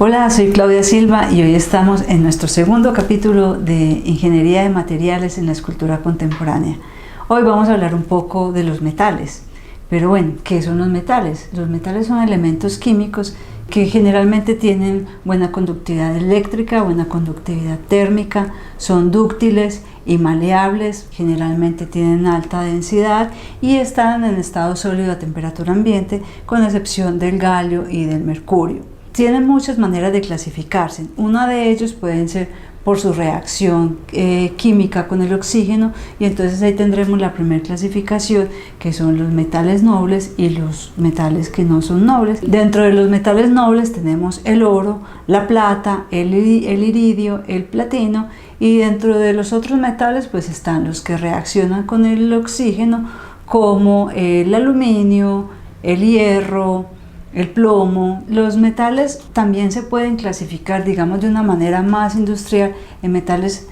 Hola, soy Claudia Silva y hoy estamos en nuestro segundo capítulo de Ingeniería de Materiales en la Escultura Contemporánea. Hoy vamos a hablar un poco de los metales. Pero bueno, ¿qué son los metales? Los metales son elementos químicos que generalmente tienen buena conductividad eléctrica, buena conductividad térmica, son dúctiles y maleables, generalmente tienen alta densidad y están en estado sólido a temperatura ambiente, con excepción del galio y del mercurio. Tienen muchas maneras de clasificarse. Una de ellos pueden ser por su reacción química con el oxígeno, y entonces ahí tendremos la primera clasificación, que son los metales nobles y los metales que no son nobles. Dentro de los metales nobles tenemos el oro, la plata, el iridio, el platino, y dentro de los otros metales pues están los que reaccionan con el oxígeno, como el aluminio, el hierro, el plomo. Los metales también se pueden clasificar, digamos, de una manera más industrial en metales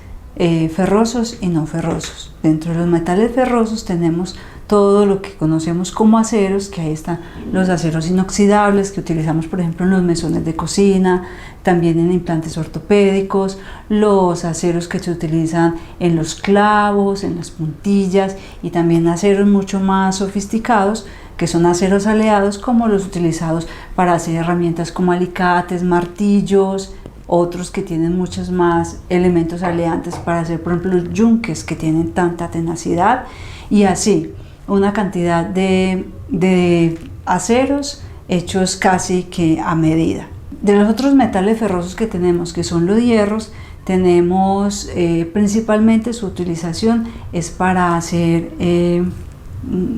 ferrosos y no ferrosos. Dentro de los metales ferrosos tenemos todo lo que conocemos como aceros, que ahí están los aceros inoxidables que utilizamos, por ejemplo, en los mesones de cocina, también en implantes ortopédicos, los aceros que se utilizan en los clavos, en las puntillas, y también aceros mucho más sofisticados, que son aceros aleados, como los utilizados para hacer herramientas como alicates, martillos, otros que tienen muchos más elementos aleantes para hacer, por ejemplo, los yunques, que tienen tanta tenacidad, y así una cantidad de aceros hechos casi que a medida. De los otros metales ferrosos que tenemos, que son los hierros, tenemos principalmente su utilización es para hacer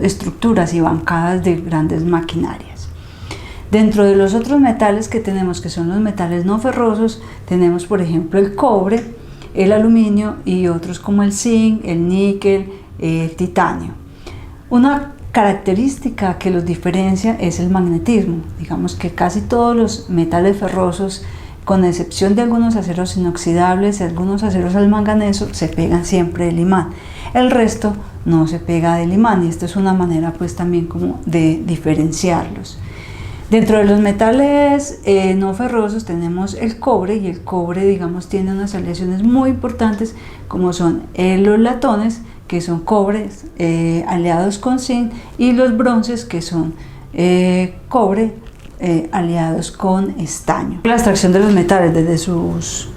estructuras y bancadas de grandes maquinarias. Dentro de los otros metales que tenemos, que son los metales no ferrosos, tenemos por ejemplo el cobre, el aluminio y otros como el zinc, el níquel, el titanio. Una característica que los diferencia es el magnetismo. Digamos que casi todos los metales ferrosos, con excepción de algunos aceros inoxidables y algunos aceros al manganeso, se pegan siempre del imán. El resto no se pega del imán, y esta es una manera pues también como de diferenciarlos. Dentro de los metales no ferrosos tenemos el cobre, y el cobre, digamos, tiene unas aleaciones muy importantes, como son los latones, que son cobres aliados con zinc, y los bronces, que son cobre aliados con estaño. La extracción de los metales desde sus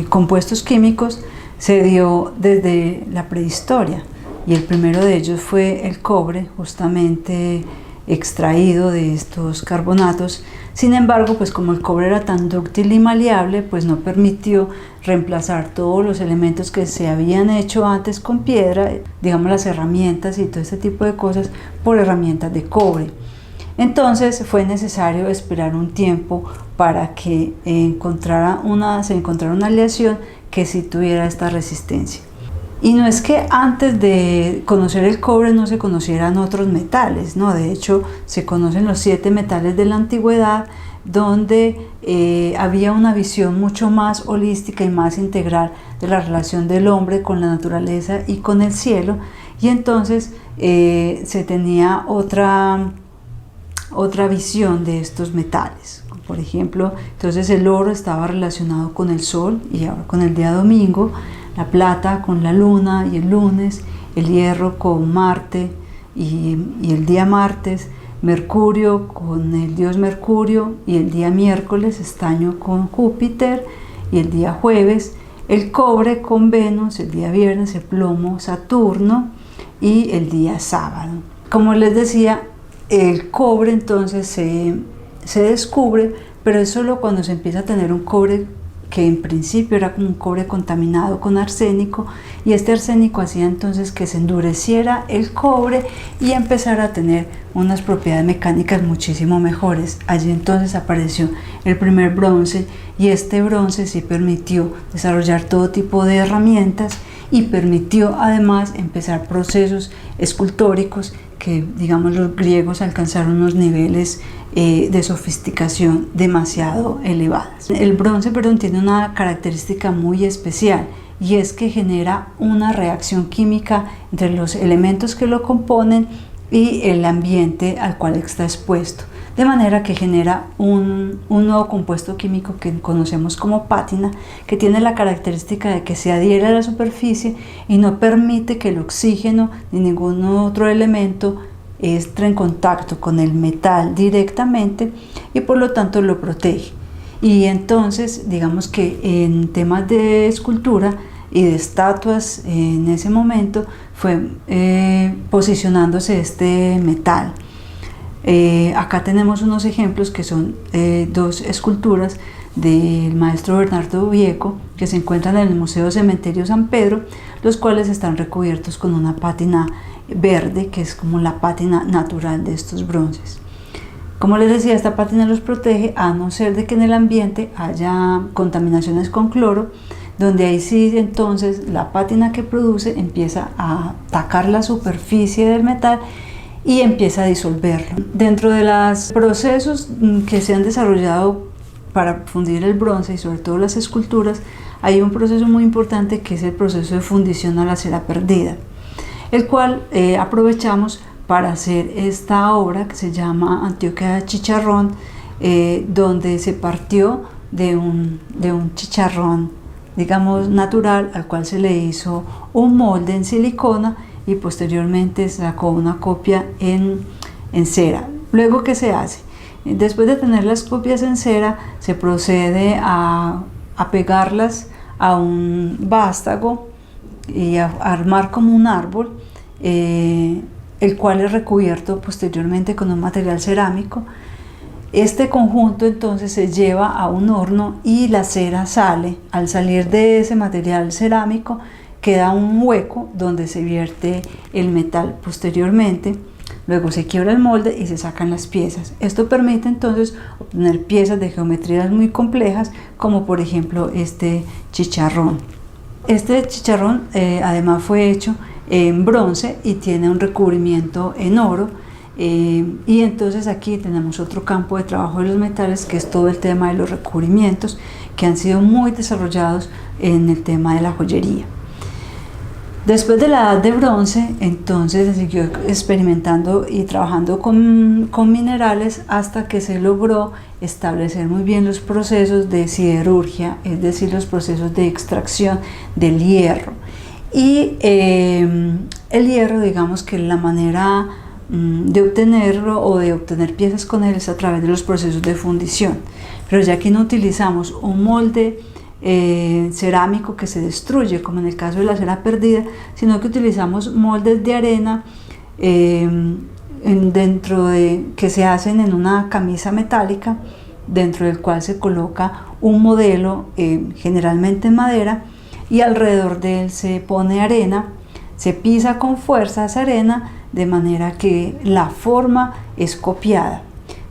compuestos químicos se dio desde la prehistoria, y el primero de ellos fue el cobre, justamente extraído de estos carbonatos. Sin embargo, pues como el cobre era tan dúctil y maleable, pues no permitió reemplazar todos los elementos que se habían hecho antes con piedra, digamos las herramientas y todo este tipo de cosas, por herramientas de cobre. Entonces fue necesario esperar un tiempo para que se encontrara una aleación que sí tuviera esta resistencia. Y no es que antes de conocer el cobre no se conocieran otros metales, no, de hecho se conocen los 7 metales de la antigüedad, donde había una visión mucho más holística y más integral de la relación del hombre con la naturaleza y con el cielo, y entonces se tenía otra visión de estos metales. Por ejemplo, entonces el oro estaba relacionado con el sol y ahora con el día domingo, la plata con la luna y el lunes, el hierro con Marte y el día martes, Mercurio con el dios Mercurio y el día miércoles, estaño con Júpiter y el día jueves, el cobre con Venus, el día viernes, el plomo Saturno y el día sábado. Como les decía, el cobre entonces se descubre, pero es solo cuando se empieza a tener un cobre que en principio era como un cobre contaminado con arsénico, y este arsénico hacía entonces que se endureciera el cobre y empezara a tener unas propiedades mecánicas muchísimo mejores. Allí entonces apareció el primer bronce, y este bronce sí permitió desarrollar todo tipo de herramientas y permitió además empezar procesos escultóricos que, digamos, los griegos alcanzaron unos niveles de sofisticación demasiado elevadas. El bronce, tiene una característica muy especial, y es que genera una reacción química entre los elementos que lo componen y el ambiente al cual está expuesto. de manera que genera un nuevo compuesto químico que conocemos como pátina, que tiene la característica de que se adhiere a la superficie y no permite que el oxígeno ni ningún otro elemento entre en contacto con el metal directamente y por lo tanto lo protege. Y entonces digamos que en temas de escultura y de estatuas en ese momento fue posicionándose este metal. Acá tenemos unos ejemplos que son dos esculturas del maestro Bernardo Vieco que se encuentran en el Museo Cementerio San Pedro, los cuales están recubiertos con una pátina verde que es como la pátina natural de estos bronces. Como les decía, esta pátina los protege a no ser de que en el ambiente haya contaminaciones con cloro, donde ahí sí entonces la pátina que produce empieza a atacar la superficie del metal y empieza a disolverlo. Dentro de los procesos que se han desarrollado para fundir el bronce y sobre todo las esculturas, hay un proceso muy importante que es el proceso de fundición a la cera perdida, el cual aprovechamos para hacer esta obra que se llama Antioquia de Chicharrón, donde se partió de un chicharrón, digamos, natural, al cual se le hizo un molde en silicona y posteriormente sacó una copia en cera. Luego, ¿qué se hace? Después de tener las copias en cera, se procede a pegarlas a un vástago y a armar como un árbol, el cual es recubierto posteriormente con un material cerámico. Este conjunto entonces se lleva a un horno y la cera sale. Al salir de ese material cerámico queda un hueco donde se vierte el metal posteriormente. Luego se quiebra el molde y se sacan las piezas. Esto permite entonces obtener piezas de geometrías muy complejas, como por ejemplo este chicharrón. Este chicharrón además fue hecho en bronce y tiene un recubrimiento en oro. Y entonces aquí tenemos otro campo de trabajo de los metales, que es todo el tema de los recubrimientos, que han sido muy desarrollados en el tema de la joyería. Después de la edad de bronce, entonces se siguió experimentando y trabajando con minerales hasta que se logró establecer muy bien los procesos de siderurgia, es decir, los procesos de extracción del hierro. Y el hierro, digamos que la manera de obtenerlo o de obtener piezas con él es a través de los procesos de fundición. Pero ya que no utilizamos un molde cerámico que se destruye, como en el caso de la cera perdida, sino que utilizamos moldes de arena que se hacen en una camisa metálica, dentro del cual se coloca un modelo, generalmente en madera, y alrededor de él se pone arena, se pisa con fuerza esa arena de manera que la forma es copiada.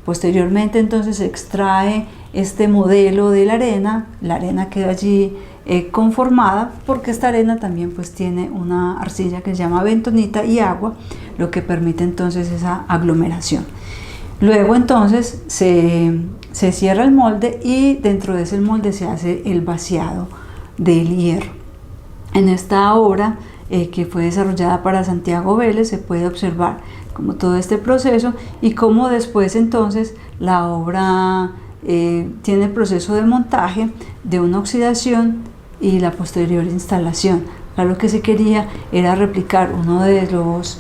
Posteriormente entonces se extrae este modelo de la arena queda allí conformada, porque esta arena también pues tiene una arcilla que se llama bentonita y agua, lo que permite entonces esa aglomeración. Luego entonces se cierra el molde y dentro de ese molde se hace el vaciado del hierro. En esta obra que fue desarrollada para Santiago Vélez se puede observar como todo este proceso y cómo después entonces la obra tiene el proceso de montaje, de una oxidación y la posterior instalación. Lo que se quería era replicar uno de los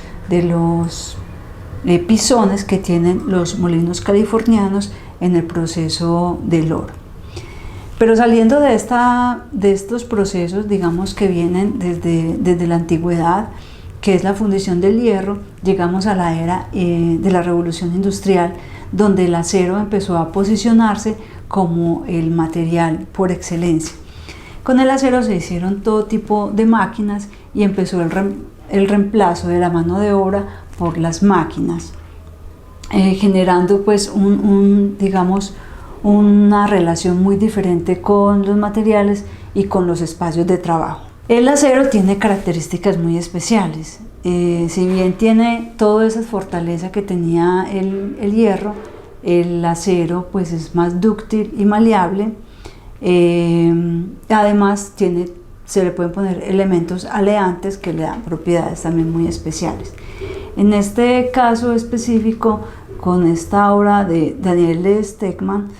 pisones que tienen los molinos californianos en el proceso del oro. Pero saliendo de estos procesos, digamos que vienen desde la antigüedad, que es la fundición del hierro, llegamos a la era de la revolución industrial, donde el acero empezó a posicionarse como el material por excelencia. Con el acero se hicieron todo tipo de máquinas y empezó el reemplazo de la mano de obra por las máquinas, generando pues digamos, una relación muy diferente con los materiales y con los espacios de trabajo. El acero tiene características muy especiales. Si bien tiene toda esa fortaleza que tenía el hierro, el acero pues es más dúctil y maleable. Además se le pueden poner elementos aleantes que le dan propiedades también muy especiales. En este caso específico, con esta obra de Daniel Stegman,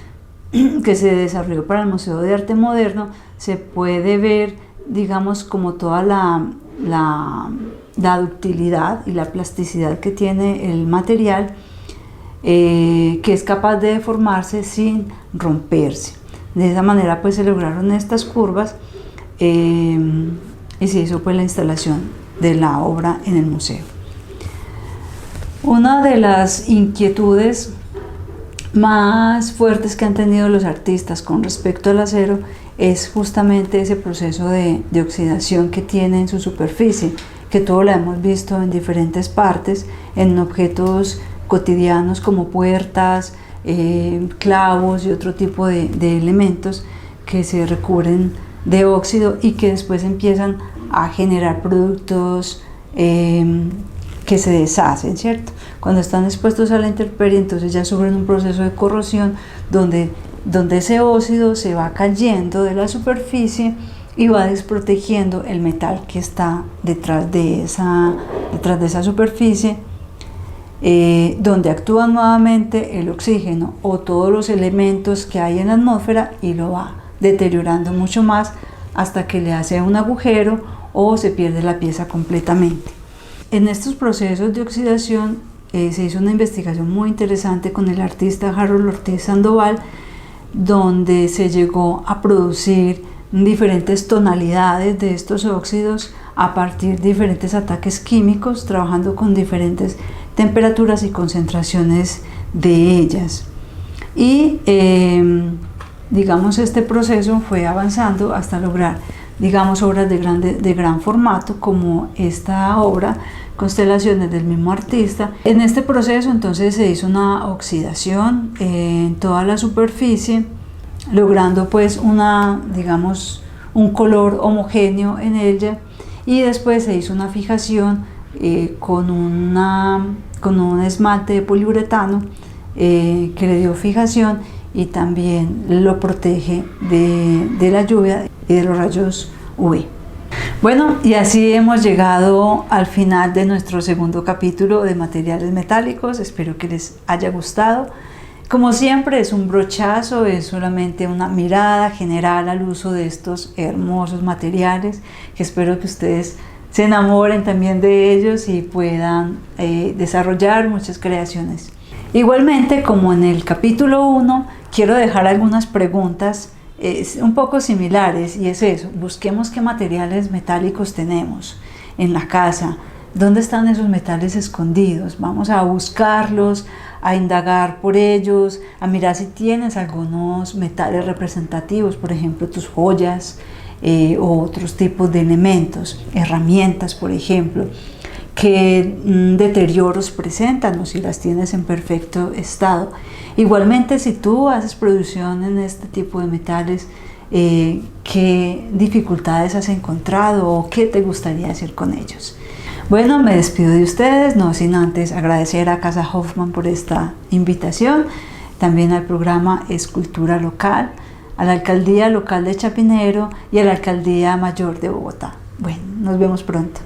que se desarrolló para el Museo de Arte Moderno, se puede ver, digamos, como toda la ductilidad y la plasticidad que tiene el material, que es capaz de deformarse sin romperse. De esa manera pues se lograron estas curvas y se hizo pues la instalación de la obra en el museo. Una de las inquietudes más fuertes que han tenido los artistas con respecto al acero es justamente ese proceso de oxidación que tiene en su superficie, que todo lo hemos visto en diferentes partes, en objetos cotidianos como puertas, clavos y otro tipo de elementos que se recubren de óxido y que después empiezan a generar productos que se deshacen, ¿cierto? Cuando están expuestos a la intemperie, entonces ya sufren un proceso de corrosión donde ese óxido se va cayendo de la superficie y va desprotegiendo el metal que está detrás de esa superficie, donde actúan nuevamente el oxígeno o todos los elementos que hay en la atmósfera y lo va deteriorando mucho más hasta que le hace un agujero o se pierde la pieza completamente. En estos procesos de oxidación se hizo una investigación muy interesante con el artista Harold Ortiz Sandoval, donde se llegó a producir diferentes tonalidades de estos óxidos a partir de diferentes ataques químicos, trabajando con diferentes temperaturas y concentraciones de ellas. Y digamos, este proceso fue avanzando hasta lograr, digamos, obras de gran formato como esta obra, Constelaciones, del mismo artista. En este proceso entonces se hizo una oxidación en toda la superficie, logrando pues digamos, un color homogéneo en ella, y después se hizo una fijación con un esmalte de poliuretano que le dio fijación y también lo protege de la lluvia y de los rayos UV. Bueno, y así hemos llegado al final de nuestro segundo capítulo de materiales metálicos. Espero que les haya gustado. Como siempre, es un brochazo, es solamente una mirada general al uso de estos hermosos materiales, que espero que ustedes se enamoren también de ellos y puedan desarrollar muchas creaciones. Igualmente, como en el capítulo 1, quiero dejar algunas preguntas un poco similares, y es eso: busquemos qué materiales metálicos tenemos en la casa, dónde están esos metales escondidos, vamos a buscarlos, a indagar por ellos, a mirar si tienes algunos metales representativos, por ejemplo tus joyas o otros tipos de elementos, herramientas por ejemplo, qué deterioros presentan o si las tienes en perfecto estado. Igualmente, si tú haces producción en este tipo de metales, qué dificultades has encontrado o qué te gustaría hacer con ellos. Bueno, me despido de ustedes, no sin antes agradecer a Casa Hoffman por esta invitación, también al programa Escultura Local, a la Alcaldía Local de Chapinero y a la Alcaldía Mayor de Bogotá. Bueno, nos vemos pronto.